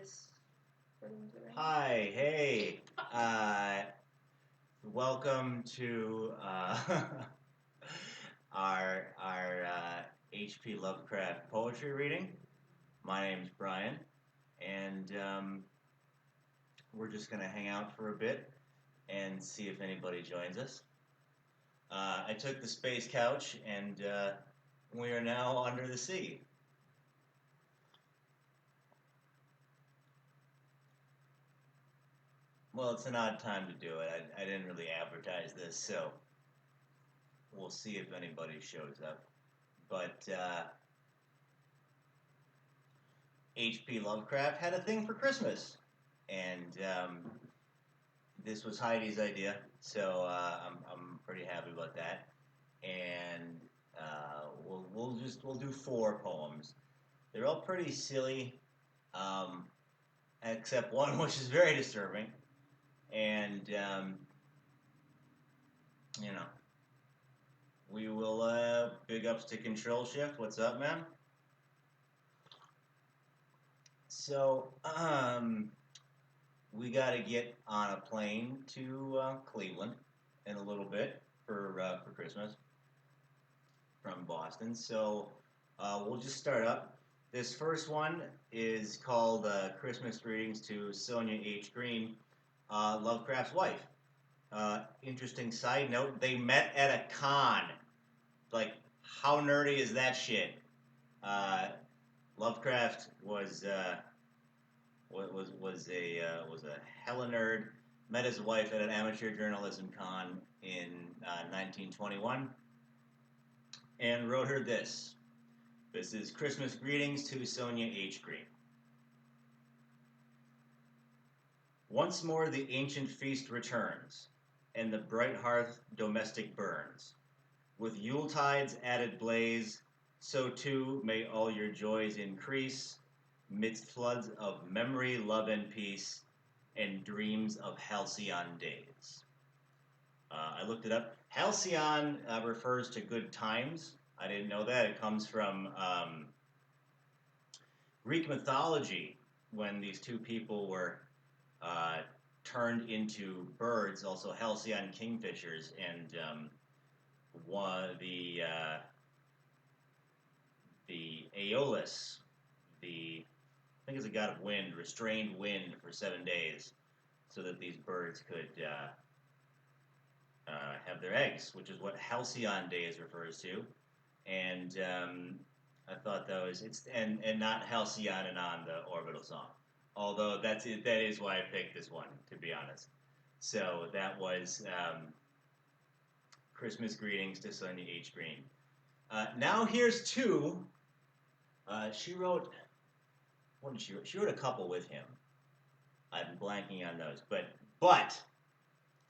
just put into it. Hi, hey, welcome to our H.P. Lovecraft poetry reading. My name's Brian, and we're just gonna hang out for a bit and see if anybody joins us. I took the space couch, and we are now under the sea. Well, it's an odd time to do it. I didn't really advertise this, so we'll see if anybody shows up. But H.P. Lovecraft had a thing for Christmas, and this was Heidi's idea, so I'm pretty happy about that. And we'll do 4 poems. They're all pretty silly, except one which is very disturbing. And you know, we will big ups to Control Shift. What's up, man? So we got to get on a plane to Cleveland in a little bit for Christmas from Boston. So we'll just start up. This first one is called Christmas Greetings to Sonia H. Green, Lovecraft's wife. Interesting side note: they met at a con. Like, how nerdy is that shit? Lovecraft was a hella nerd. Met his wife at an amateur journalism con in 1921, and wrote her this. This is Christmas Greetings to Sonia H. Green. Once more the ancient feast returns, and the bright hearth domestic burns. With Yuletide's added blaze, so too may all your joys increase, midst floods of memory, love, and peace, and dreams of halcyon days. I looked it up. Halcyon refers to good times. I didn't know that. It comes from Greek mythology, when these two people were turned into birds, also halcyon kingfishers, and the Aeolus, I think it's a god of wind, restrained wind for 7 days, so that these birds could have their eggs, which is what halcyon days refers to. And I thought that was and not halcyon and on the Orbital song. Although that is why I picked this one, to be honest. So that was Christmas Greetings to Sonia H. Green. Now here's 2. She wrote, what did she write? She wrote a couple with him. I'm blanking on those. But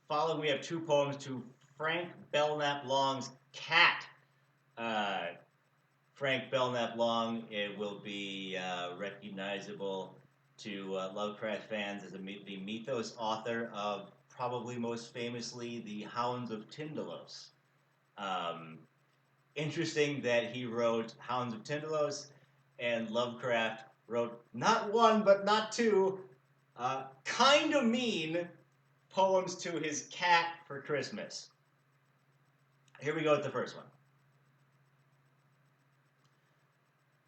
following, we have 2 poems to Frank Belknap Long's cat. Frank Belknap Long, it will be recognizable to Lovecraft fans as the mythos author of, probably most famously, the Hounds of Tyndalos. Interesting that he wrote Hounds of Tyndalos, and Lovecraft wrote not 1 but not 2 kind of mean poems to his cat for Christmas. Here we go with the first one.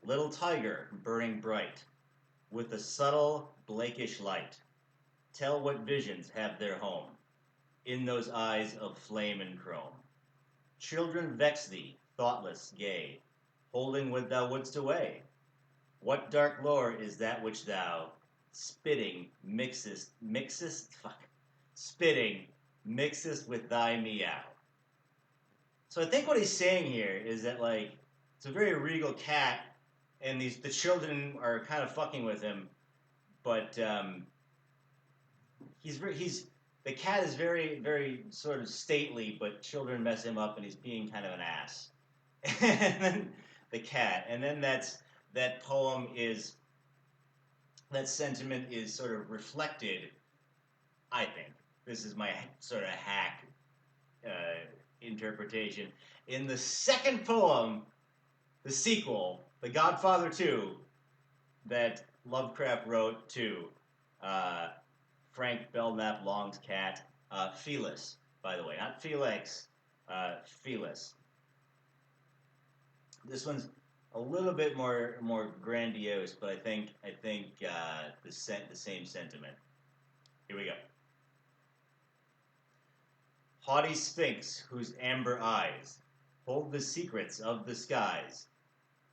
Little tiger burning bright, with a subtle, blakish light, tell what visions have their home in those eyes of flame and chrome. Children vex thee, thoughtless, gay, holding what thou wouldst away. What dark lore is that which thou, spitting, mixest with thy meow? So I think what he's saying here is that, like, it's a very regal cat, and the children are kind of fucking with him, but the cat is very, very sort of stately, but children mess him up, and he's being kind of an ass. And then the cat, and then that poem is, that sentiment is sort of reflected, I think. This is my sort of hack interpretation. In the second poem, the sequel, The Godfather 2, that Lovecraft wrote to Frank Belknap Long's cat, Felis, by the way, not Felix, Felis. This one's a little bit more grandiose, but I think the same sentiment. Here we go. Haughty Sphinx, whose amber eyes hold the secrets of the skies,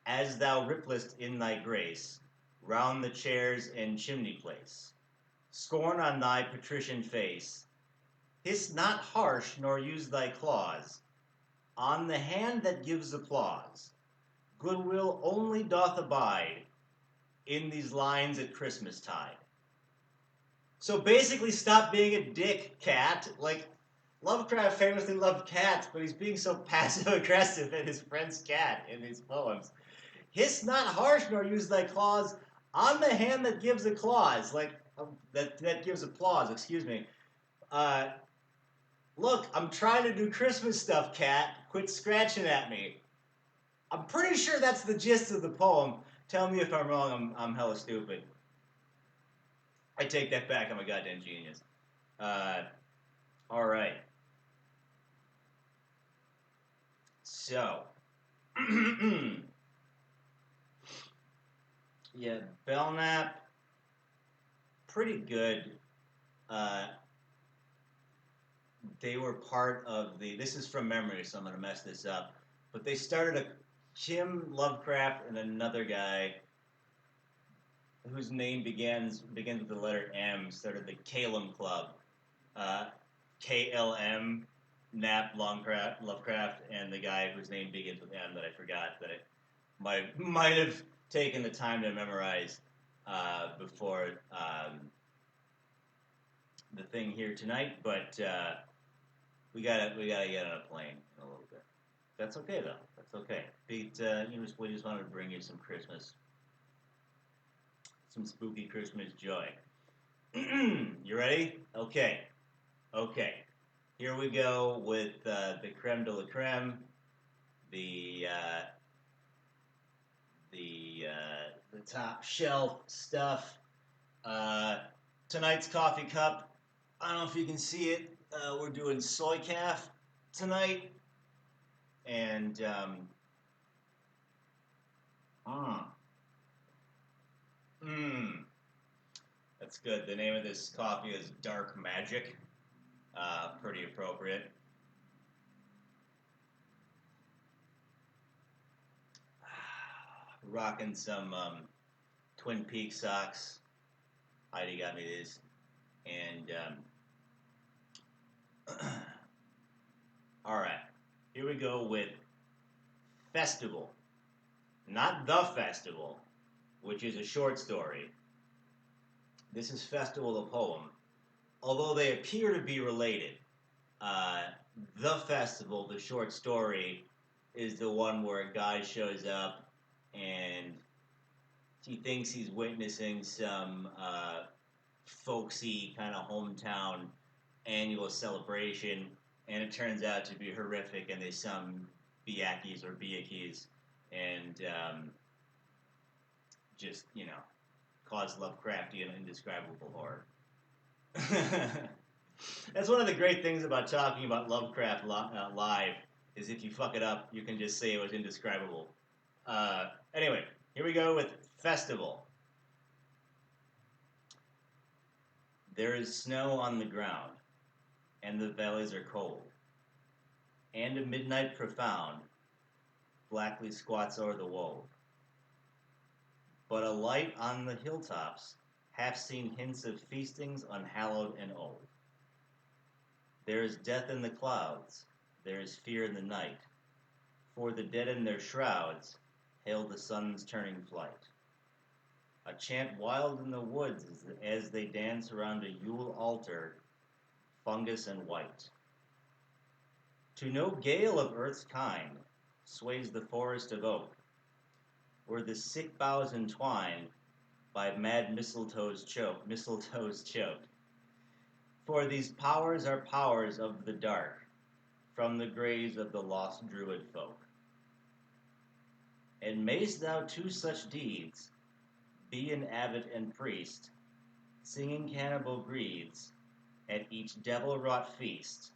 as thou ripplest in thy grace round the chairs and chimney place, scorn on thy patrician face, hiss not harsh nor use thy claws on the hand that gives applause. Goodwill only doth abide in these lines at Christmas tide. So basically, stop being a dick, cat. Like, Lovecraft famously loved cats, but he's being so passive-aggressive at his friend's cat in these poems. Hiss not harsh nor use thy claws on the hand that gives a clause, like, that gives applause, excuse me. Look, I'm trying to do Christmas stuff, cat. Quit scratching at me. I'm pretty sure that's the gist of the poem. Tell me if I'm wrong, I'm hella stupid. I take that back, I'm a goddamn genius. Alright. So. Yeah, Belknap, pretty good. They were part of this is from memory, so I'm going to mess this up. But they started Jim Lovecraft and another guy whose name begins with the letter M, started the Kalem Club. KLM, Knapp, Lovecraft, and the guy whose name begins with M that I forgot that I might have taken the time to memorize before the thing here tonight, but we gotta get on a plane in a little bit. That's okay though. That's okay. We just wanted to bring you some Christmas, some spooky Christmas joy. You ready? Okay. Here we go with the creme de la creme, the top shelf stuff. Tonight's coffee cup. I don't know if you can see it. We're doing soy calf tonight, and that's good. The name of this coffee is Dark Magic. Pretty appropriate. Rocking some Twin Peaks socks. Heidi got me these. And, alright. Here we go with Festival. Not The Festival, which is a short story. This is Festival, the poem. Although they appear to be related, The Festival, the short story, is the one where a guy shows up and he thinks he's witnessing some folksy kind of hometown annual celebration, and it turns out to be horrific, and there's some Biakis or Biakis, and just, cause Lovecraftian indescribable horror. That's one of the great things about talking about Lovecraft live, is if you fuck it up, you can just say it was indescribable. Anyway, here we go with Festival. There is snow on the ground, and the valleys are cold, and a midnight profound blackly squats o'er the wold. But a light on the hilltops half seen hints of feastings unhallowed and old. There is death in the clouds, there is fear in the night, for the dead in their shrouds hail the sun's turning flight. A chant wild in the woods as they dance around a Yule altar, fungus and white. To no gale of earth's kind sways the forest of oak, where the sick boughs entwine by mad mistletoes choked. For these powers are powers of the dark, from the graves of the lost druid folk. And mayst thou to such deeds be an abbot and priest, singing cannibal greeds at each devil-wrought feast,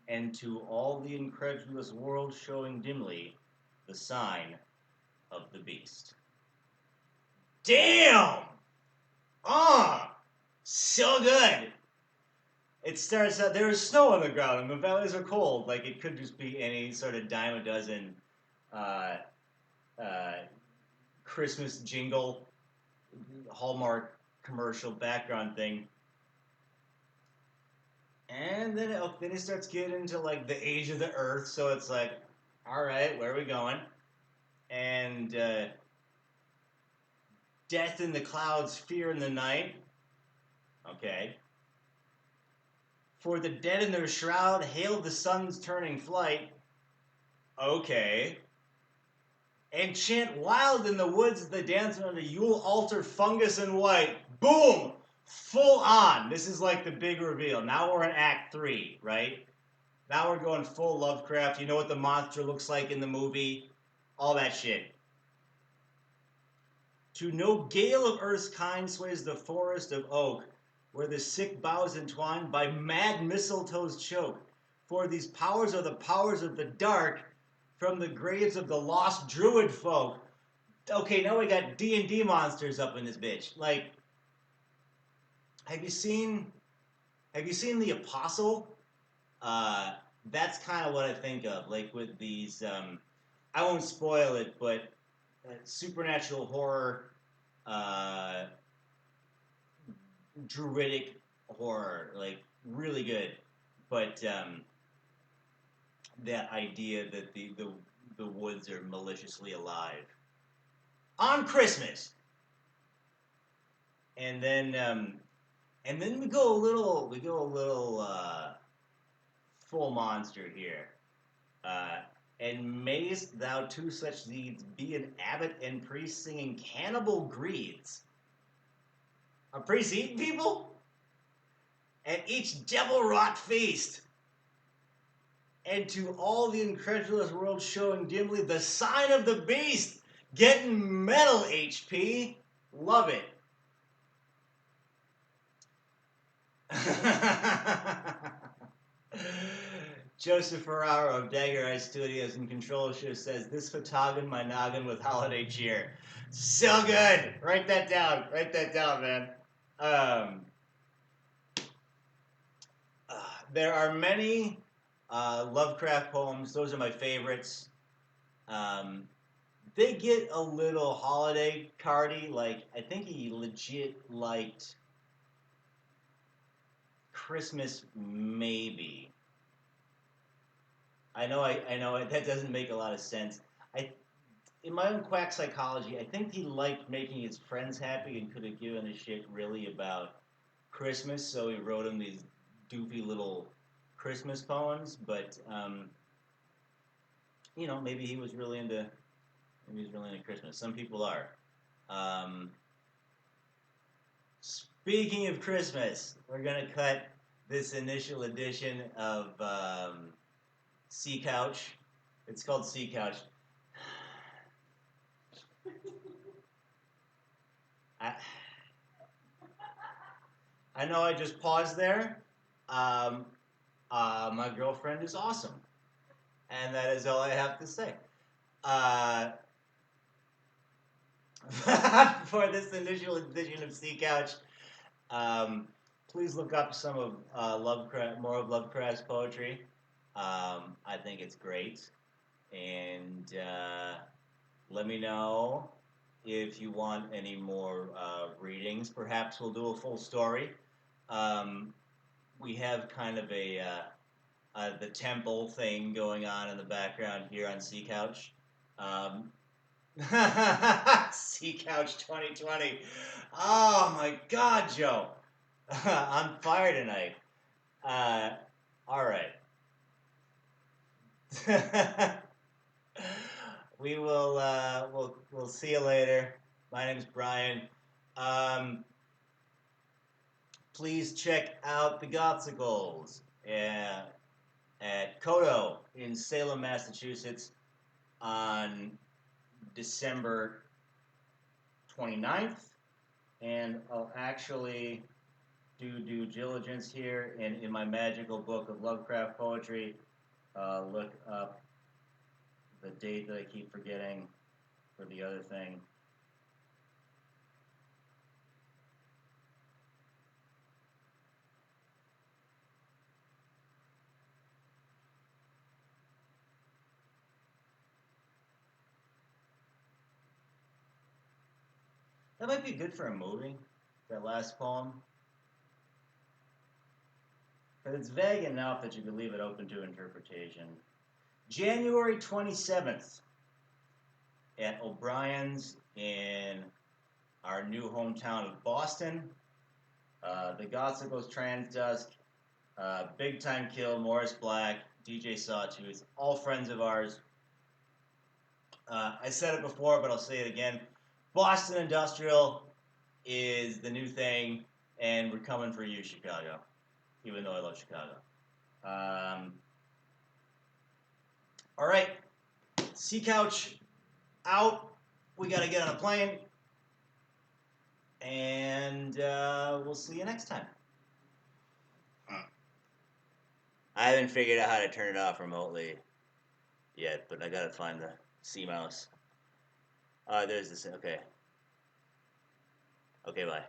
and to all the incredulous world showing dimly the sign of the beast. Damn! So good! It starts out, there is snow on the ground and the valleys are cold. Like, it could just be any sort of dime a dozen uh, Christmas jingle, Hallmark commercial background thing. And then it starts getting into, like, the age of the earth, so it's like, alright, where are we going? And death in the clouds, fear in the night. Okay. For the dead in their shroud, hail the sun's turning flight. Okay. And chant wild in the woods as they dance on the Yule altar, fungus and white. Boom! Full on. This is like the big reveal. Now we're in Act 3, right? Now we're going full Lovecraft. You know what the monster looks like in the movie? All that shit. To no gale of earth's kind sways the forest of oak, where the sick boughs entwined by mad mistletoes choke. For these powers are the powers of the dark, from the graves of the lost druid folk. Okay, now we got D&D monsters up in this bitch. Like, have you seen The Apostle? That's kind of what I think of. Like with these, I won't spoil it, but supernatural horror, druidic horror, like really good. But that idea that the woods are maliciously alive on Christmas, and then we go a little full monster here. And mayst thou to such deeds be an abbot and priest singing cannibal greeds? A priest eating people? At each devil-wrought feast. And to all the incredulous world showing dimly the sign of the beast. Getting metal, HP. Love it. Joseph Ferraro of Dagger Eye Studios and Control Show says, this photogin my noggin with holiday cheer. So good! Write that down. Write that down, man. There are many Lovecraft poems. Those are my favorites. They get a little holiday cardy. Like, I think he legit liked Christmas, maybe. I know that doesn't make a lot of sense. In my own quack psychology, I think he liked making his friends happy and could have given a shit really about Christmas, so he wrote him these doofy little Christmas poems. But maybe he was really into Christmas. Some people are. Speaking of Christmas, we're gonna cut this initial edition of Sea Couch. It's called Sea Couch. I know I just paused there. My girlfriend is awesome. And that is all I have to say. For this initial edition of Sea Couch, please look up some of more of Lovecraft's poetry. I think it's great. And let me know if you want any more readings. Perhaps we'll do a full story. We have kind of the temple thing going on in the background here on Sea Couch. Sea Couch 2020. Oh my God, Joe. On fire tonight. All right. We will we'll see you later. My name's Brian. Please check out the Gothsicles at Kodo in Salem, Massachusetts on December 29th, and I'll actually do due diligence here, and in my magical book of Lovecraft poetry, look up the date that I keep forgetting for the other thing. That might be good for a movie, that last poem. Because it's vague enough that you could leave it open to interpretation. January 27th at O'Brien's in our new hometown of Boston. The Gothsicles, Transdusk, Big Time Kill, Morris Black, DJ Sawtooth, all friends of ours. I said it before, but I'll say it again. Boston Industrial is the new thing, and we're coming for you, Chicago, even though I love Chicago. All right, Sea Couch out. We got to get on a plane, and we'll see you next time. I haven't figured out how to turn it off remotely yet, but I got to find the sea mouse. There's this. Okay. Okay, bye.